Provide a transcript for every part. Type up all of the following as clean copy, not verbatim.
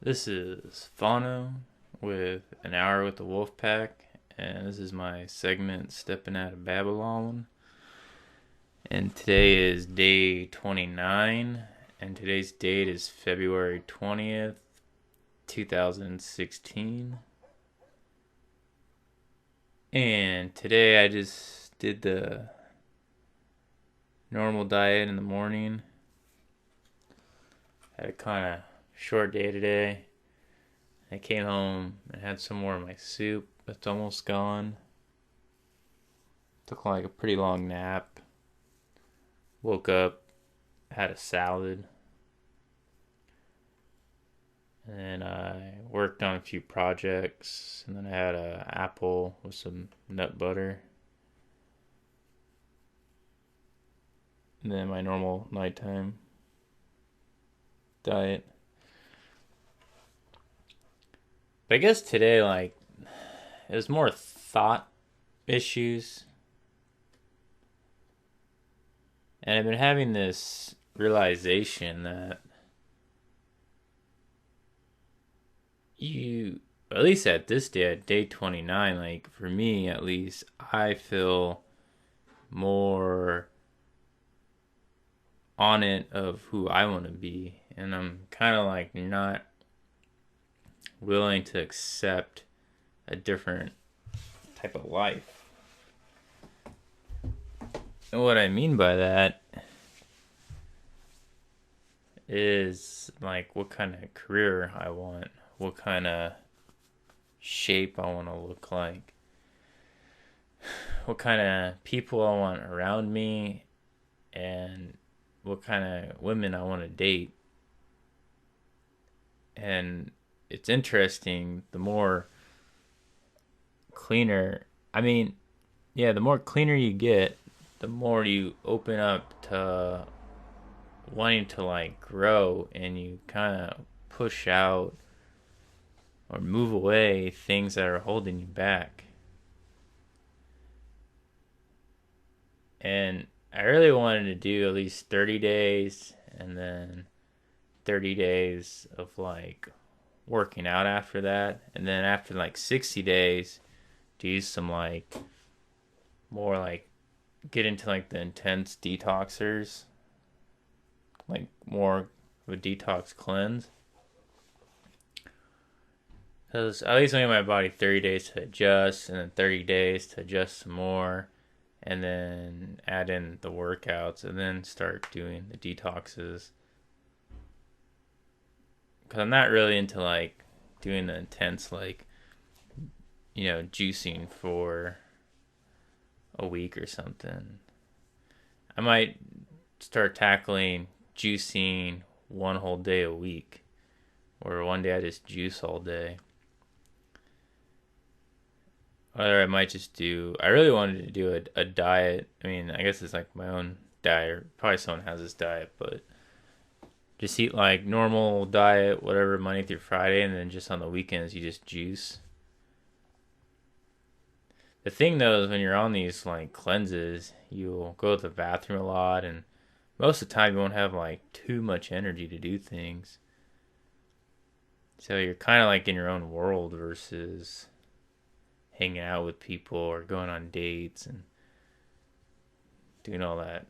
This is Fano with An Hour with the Wolf Pack, and this is my segment Steppin' Out of Babylon. And today is day 29, and today's date is February 20th, 2016. And today I just did the normal diet in the morning. Had a kind of short day today. I came home and had some more of my soup that's almost gone. Took like a pretty long nap. Woke up, had a salad. And then I worked on a few projects. And then I had an apple with some nut butter. And then my normal nighttime diet. But I guess today, it was more thought issues. And I've been having this realization that at least at this day, at day 29, for me at least, I feel more on it of who I want to be. And I'm kind of not willing to accept a different type of life. And what I mean by that is what kind of career I want, what kind of shape I want to look like, what kind of people I want around me, and what kind of women I want to date. And it's interesting, the more cleaner the more cleaner you get, the more you open up to wanting to grow, and you kind of push out or move away things that are holding you back. And I really wanted to do at least 30 days and then 30 days of working out after that, and then after 60 days to use some more get into the intense detoxers, more of a detox cleanse, because at least I give my body 30 days to adjust, and then 30 days to adjust some more, and then add in the workouts, and then start doing the detoxes. Because I'm not really into doing the intense juicing for a week or something. I might start tackling juicing one whole day a week, or one day I just juice all day. Or I might just I really wanted to do a diet. I mean, I guess it's my own diet. Probably someone has this diet, but just eat normal diet, whatever, Monday through Friday, and then just on the weekends you just juice. The thing though is when you're on these cleanses, you'll go to the bathroom a lot, and most of the time you won't have too much energy to do things. So you're kind of in your own world versus hanging out with people or going on dates and doing all that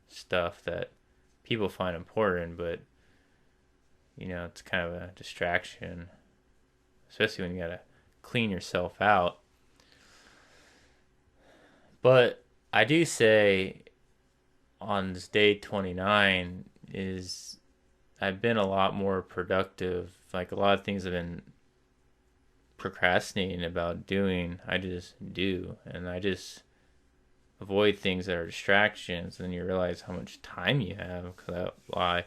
stuff that people find important, but it's kind of a distraction, especially when you gotta clean yourself out. But I do say on this day 29 is I've been a lot more productive. A lot of things I've been procrastinating about doing, I just do, and I just avoid things that are distractions. And then you realize how much time you have, because I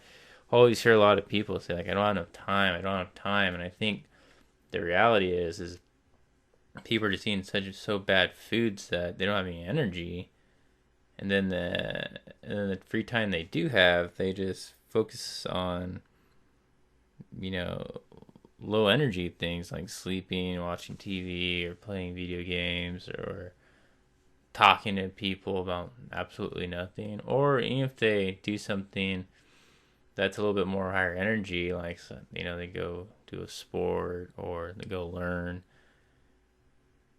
always hear a lot of people say I don't have enough time, and I think the reality is people are just eating so bad foods that they don't have any energy, and then the free time they do have, they just focus on low energy things like sleeping, watching TV, or playing video games, or talking to people about absolutely nothing. Or even if they do something that's a little bit more higher energy, like, so, they go do a sport or they go learn,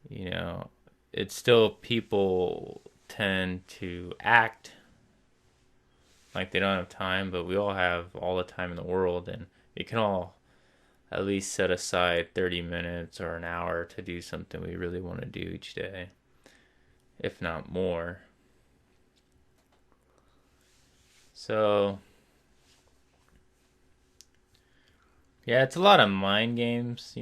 you know, it's still people tend to act like they don't have time, but we all have all the time in the world, and we can all at least set aside 30 minutes or an hour to do something we really want to do each day, if not more. So, yeah, it's a lot of mind games,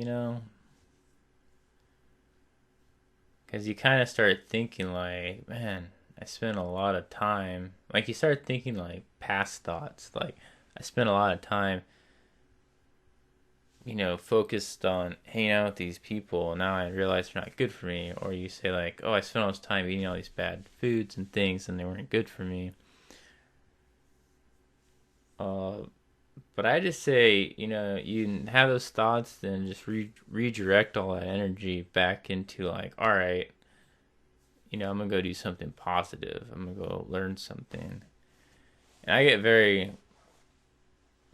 because you kind of start thinking, like, man, I spent a lot of time. Like, you start thinking, like, past thoughts. Like, I spent a lot of time, focused on hanging out with these people. And now I realize they're not good for me. Or you say, like, oh, I spent all this time eating all these bad foods and things, and they weren't good for me. Uh, but I just say, you have those thoughts, then just redirect all that energy back into, like, all right, I'm gonna go do something positive. I'm gonna go learn something. And I get very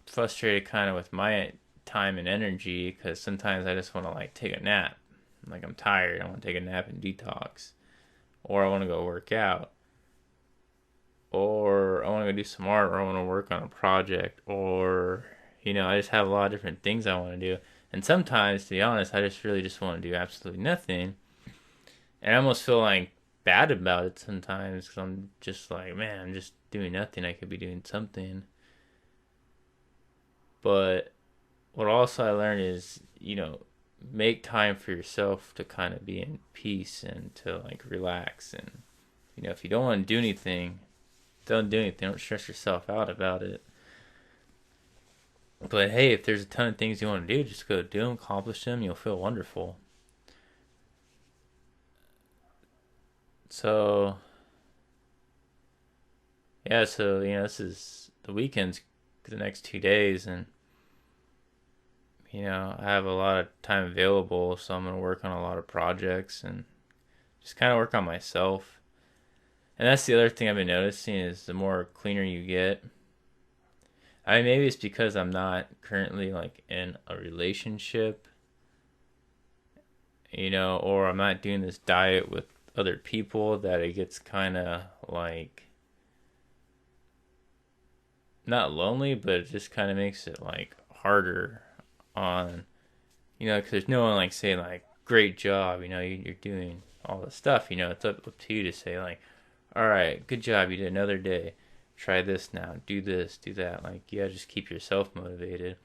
frustrated kind of with my time and energy because sometimes I just want to, like, take a nap. Like, I'm tired. I want to take a nap and detox. Or I want to go work out. Or I want to go do some art, or I want to work on a project, or, I just have a lot of different things I want to do. And sometimes, to be honest, I just really just want to do absolutely nothing. And I almost feel, like, bad about it sometimes because I'm just like, man, I'm just doing nothing. I could be doing something. But what also I learned is, make time for yourself to kind of be in peace and to, like, relax. And, if you don't want to do anything, don't do anything. Don't stress yourself out about it. But hey, if there's a ton of things you want to do, just go do them, accomplish them. You'll feel wonderful. So, yeah, so, this is the weekends, the next 2 days, and, I have a lot of time available, so I'm going to work on a lot of projects and just kind of work on myself. And that's the other thing I've been noticing is the more cleaner you get. I mean, maybe it's because I'm not currently, like, in a relationship, or I'm not doing this diet with other people, that it gets kind of, like, not lonely, but it just kind of makes it, like, harder on, because there's no one, like, saying, like, great job, you're doing all this stuff, it's up to you to say, like, all right, good job, you did another day, try this now, do this, do that. Like, you gotta just keep yourself motivated.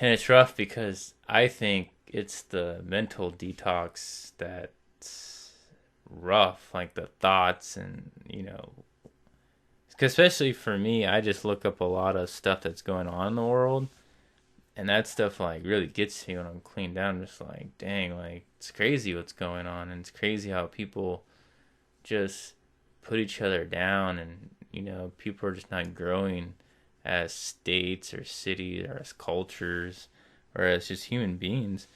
And it's rough because I think it's the mental detox that's rough, like the thoughts, and, especially for me, I just look up a lot of stuff that's going on in the world, and that stuff, like, really gets me when I'm cleaned down. I'm just like, dang, like, it's crazy what's going on, and it's crazy how people just put each other down, and, people are just not growing as states or cities or as cultures or as just human beings.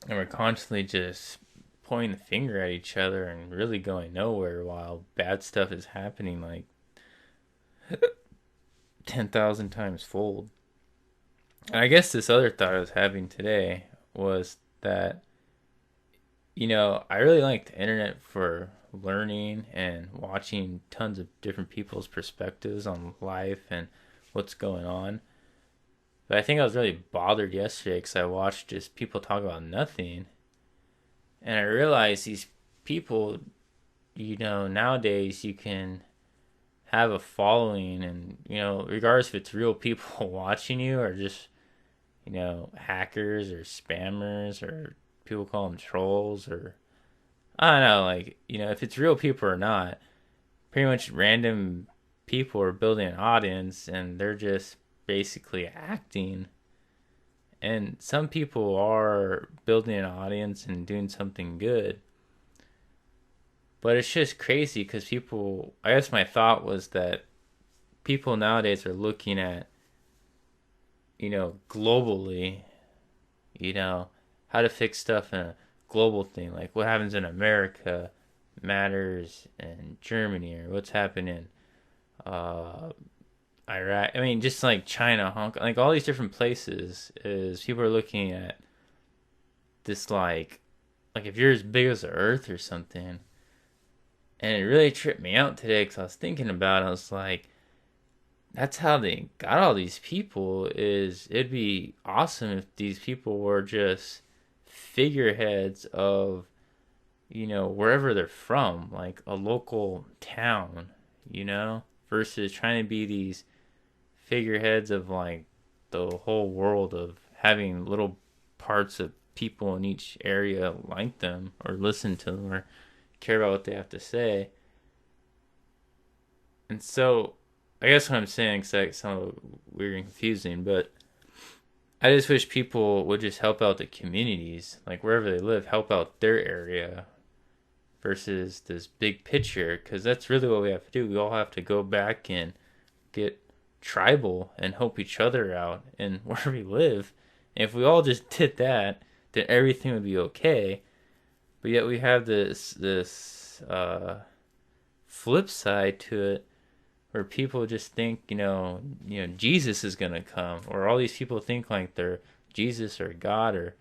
And we're constantly just pointing the finger at each other and really going nowhere while bad stuff is happening, like, 10,000 times fold. And I guess this other thought I was having today was that, I really like the internet for learning and watching tons of different people's perspectives on life and what's going on. But I think I was really bothered yesterday because I watched just people talk about nothing. And I realized these people, nowadays you can have a following, and, regardless if it's real people watching you or just, hackers or spammers, or people call them trolls, or I don't know, like, if it's real people or not, pretty much random people are building an audience and they're just basically acting. And some people are building an audience and doing something good. But it's just crazy because people, I guess my thought was that people nowadays are looking at, globally, how to fix stuff in a global thing. Like, what happens in America matters in Germany, or what's happening, Iraq. I mean, just like China, Hong Kong, like all these different places, is people are looking at this like if you're as big as the Earth or something. And it really tripped me out today because I was thinking about it. I was like, that's how they got all these people. Is it'd be awesome if these people were just figureheads of, wherever they're from, like a local town, versus trying to be these figureheads of like the whole world, of having little parts of people in each area like them or listen to them or care about what they have to say. And so I guess what I'm saying, because that sounds weird and confusing, but I just wish people would just help out the communities, like wherever they live, help out their area versus this big picture, because that's really what we have to do. We all have to go back and get tribal and help each other out and where we live. And if we all just did that, then everything would be okay. But yet we have this flip side to it, where people just think, Jesus is gonna come, or all these people think like they're Jesus or God or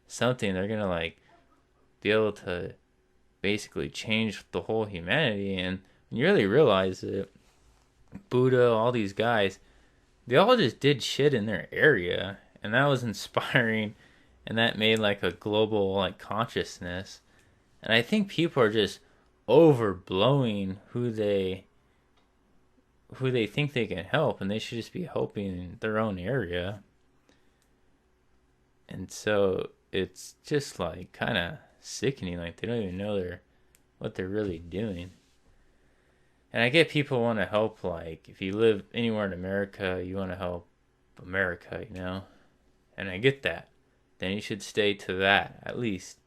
something. They're gonna like be able to basically change the whole humanity. And when you really realize it, Buddha, all these guys, they all just did shit in their area, and that was inspiring, and that made like a global like consciousness. And I think people are just overblowing who they think they can help, and they should just be helping their own area. And so it's just like kind of sickening, like they don't even know what they're really doing. And I get people want to help, like if you live anywhere in America, you want to help America, and I get that. Then you should stay to that at least.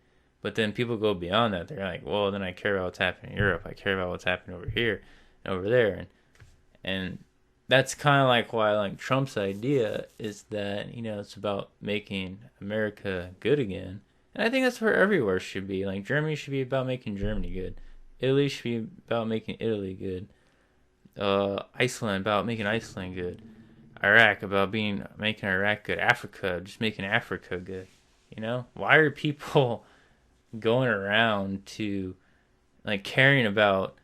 But then people go beyond that. They're like, well, then I care about what's happening in Europe. I care about what's happening over here and over there. And that's kind of like why I like Trump's idea, is that, it's about making America good again. And I think that's where everywhere should be. Like Germany should be about making Germany good. Italy should be about making Italy good. Iceland about making Iceland good. Iraq about making Iraq good. Africa just making Africa good. Why are people going around to like caring about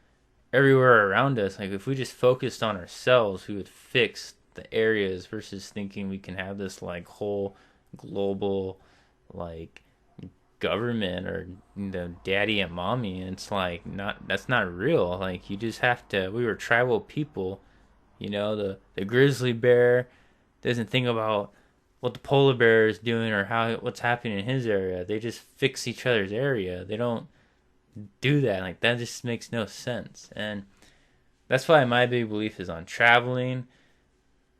everywhere around us? Like if we just focused on ourselves, we would fix the areas, versus thinking we can have this like whole global like government, or daddy and mommy. And it's like, that's not real. Like you just have to, we were tribal people. The grizzly bear doesn't think about what the polar bear is doing or what's happening in his area. They just fix each other's area. They don't do that. Like that just makes no sense. And that's why my big belief is on traveling.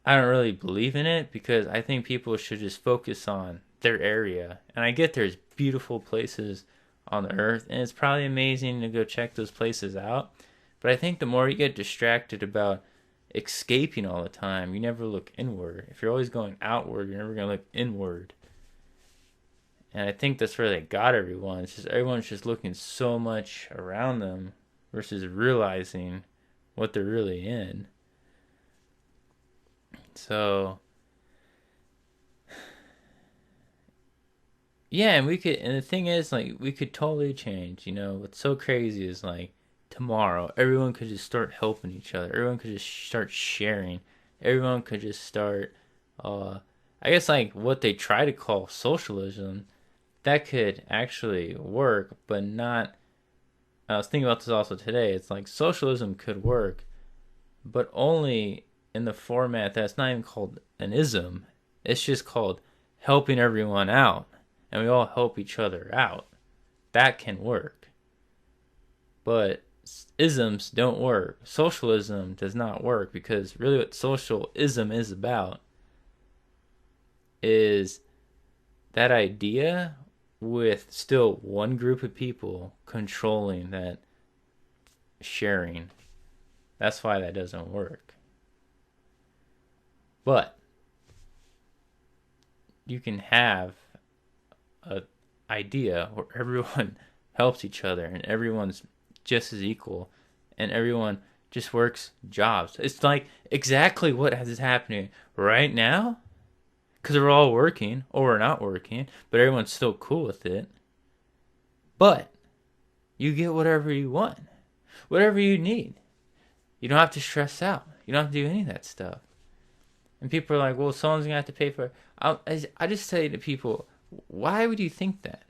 I don't really believe in it, because I think people should just focus on their area. And I get there's beautiful places on the earth, and it's probably amazing to go check those places out. But I think the more you get distracted about escaping all the time, you never look inward. If you're always going outward, you're never going to look inward. And I think that's where they got everyone. It's just everyone's just looking so much around them versus realizing what they're really in. So yeah, and the thing is, like, we could totally change. What's so crazy is like tomorrow, everyone could just start helping each other. Everyone could just start sharing. Everyone could just start, I guess, like what they try to call socialism, that could actually work, but not. I was thinking about this also today. It's like socialism could work, but only in the format that's not even called an ism. It's just called helping everyone out, and we all help each other out. That can work. But isms don't work. Socialism does not work, because really what socialism is about is that idea with still one group of people controlling that sharing. That's why that doesn't work. But you can have an idea where everyone helps each other and everyone's just as equal, and everyone just works jobs. It's like exactly what is happening right now because we're all working or we're not working, but everyone's still cool with it. But you get whatever you want, whatever you need. You don't have to stress out. You don't have to do any of that stuff. And people are like, well, someone's going to have to pay for it. I just say to people, why would you think that?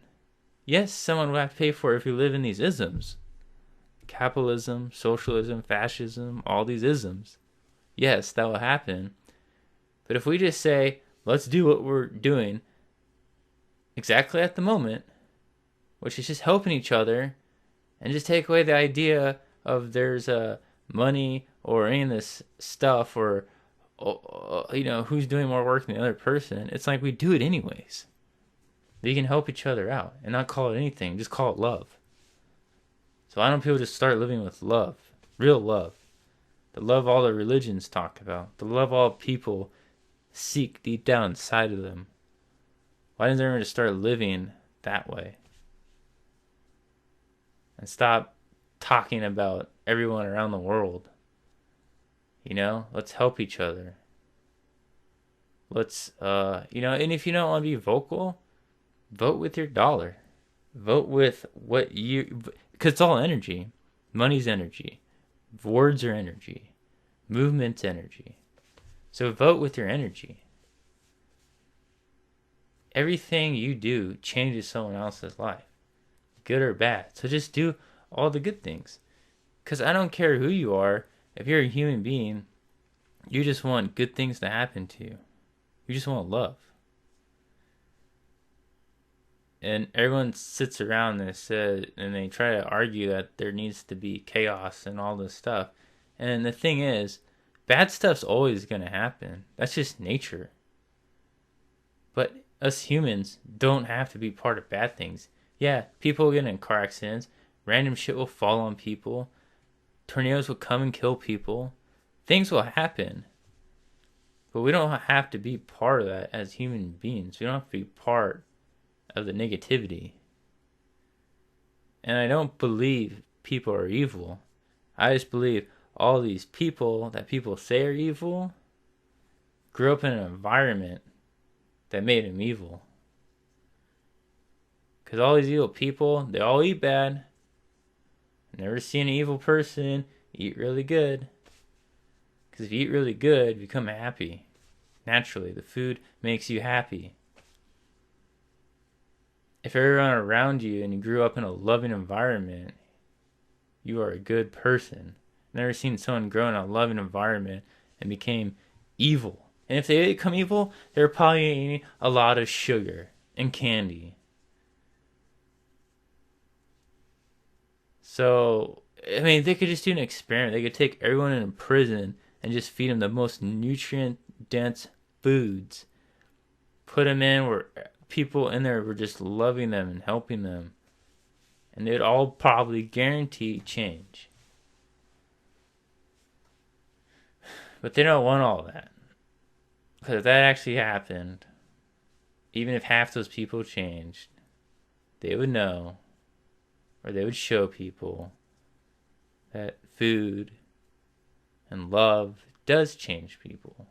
Yes, someone will have to pay for it if you live in these isms. Capitalism, socialism, fascism, all these isms. Yes, that will happen. But if we just say, let's do what we're doing exactly at the moment, which is just helping each other, and just take away the idea of there's money or any of this stuff or who's doing more work than the other person. It's like we do it anyways. We can help each other out and not call it anything. Just call it love. So I want people to start living with love. Real love. The love all the religions talk about. The love all people seek deep down inside of them. Why doesn't everyone just start living that way? And stop talking about everyone around the world. Let's help each other. Let's, and if you don't want to be vocal, vote with your dollar. Vote with what because it's all energy. Money's energy. Words are energy. Movement's energy. So vote with your energy. Everything you do changes someone else's life. Good or bad. So just do all the good things. Because I don't care who you are. If you're a human being, you just want good things to happen to you. You just want love. And everyone sits around and they try to argue that there needs to be chaos and all this stuff. And the thing is, bad stuff's always going to happen. That's just nature. But us humans don't have to be part of bad things. Yeah, people will get in car accidents. Random shit will fall on people. Tornadoes will come and kill people. Things will happen. But we don't have to be part of that as human beings. We don't have to be part of the negativity. And I don't believe people are evil. I just believe all these people that people say are evil grew up in an environment that made them evil. Because all these evil people, they all eat bad. Never seen an evil person eat really good. Because if you eat really good, you become happy. Naturally, the food makes you happy. If everyone around you and you grew up in a loving environment, you are a good person. Never seen someone grow in a loving environment and became evil. And if they become evil, they're probably eating a lot of sugar and candy. So, they could just do an experiment. They could take everyone in a prison and just feed them the most nutrient-dense foods. Put them in where people in there were just loving them and helping them. And they'd all probably guarantee change. But they don't want all that. Because if that actually happened, even if half those people changed, they would know, or they would show people, that food and love does change people.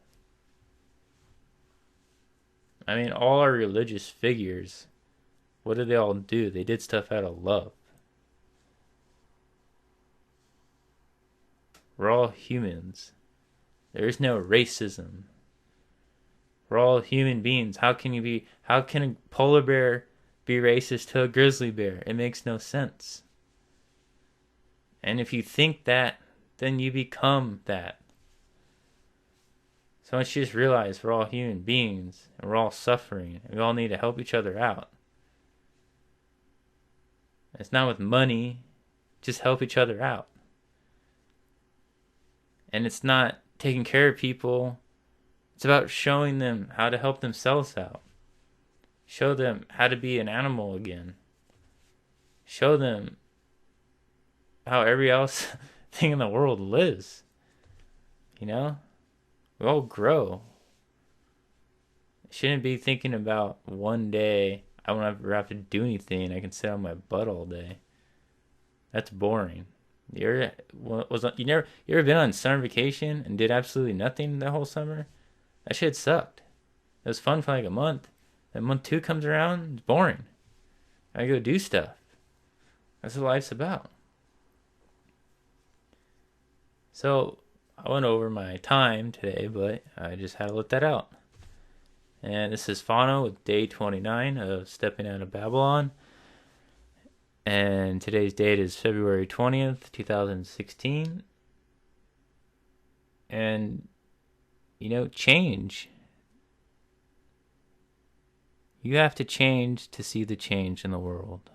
All our religious figures, what did they all do? They did stuff out of love. We're all humans. There is no racism. We're all human beings. How can a polar bear be racist to a grizzly bear? It makes no sense. And if you think that, then you become that. So once you just realize we're all human beings and we're all suffering and we all need to help each other out. It's not with money, just help each other out. And it's not taking care of people. It's about showing them how to help themselves out. Show them how to be an animal again. Show them how every else thing in the world lives. We all grow. Shouldn't be thinking about one day I won't ever have to do anything. I can sit on my butt all day. That's boring. You ever been on summer vacation and did absolutely nothing that whole summer? That shit sucked. It was fun for like a month. Then month two comes around, it's boring. I go do stuff. That's what life's about. So I went over my time today, but I just had to let that out. And this is Fano with day 29 of Stepping Out of Babylon. And today's date is February 20th, 2016. And, change. You have to change to see the change in the world.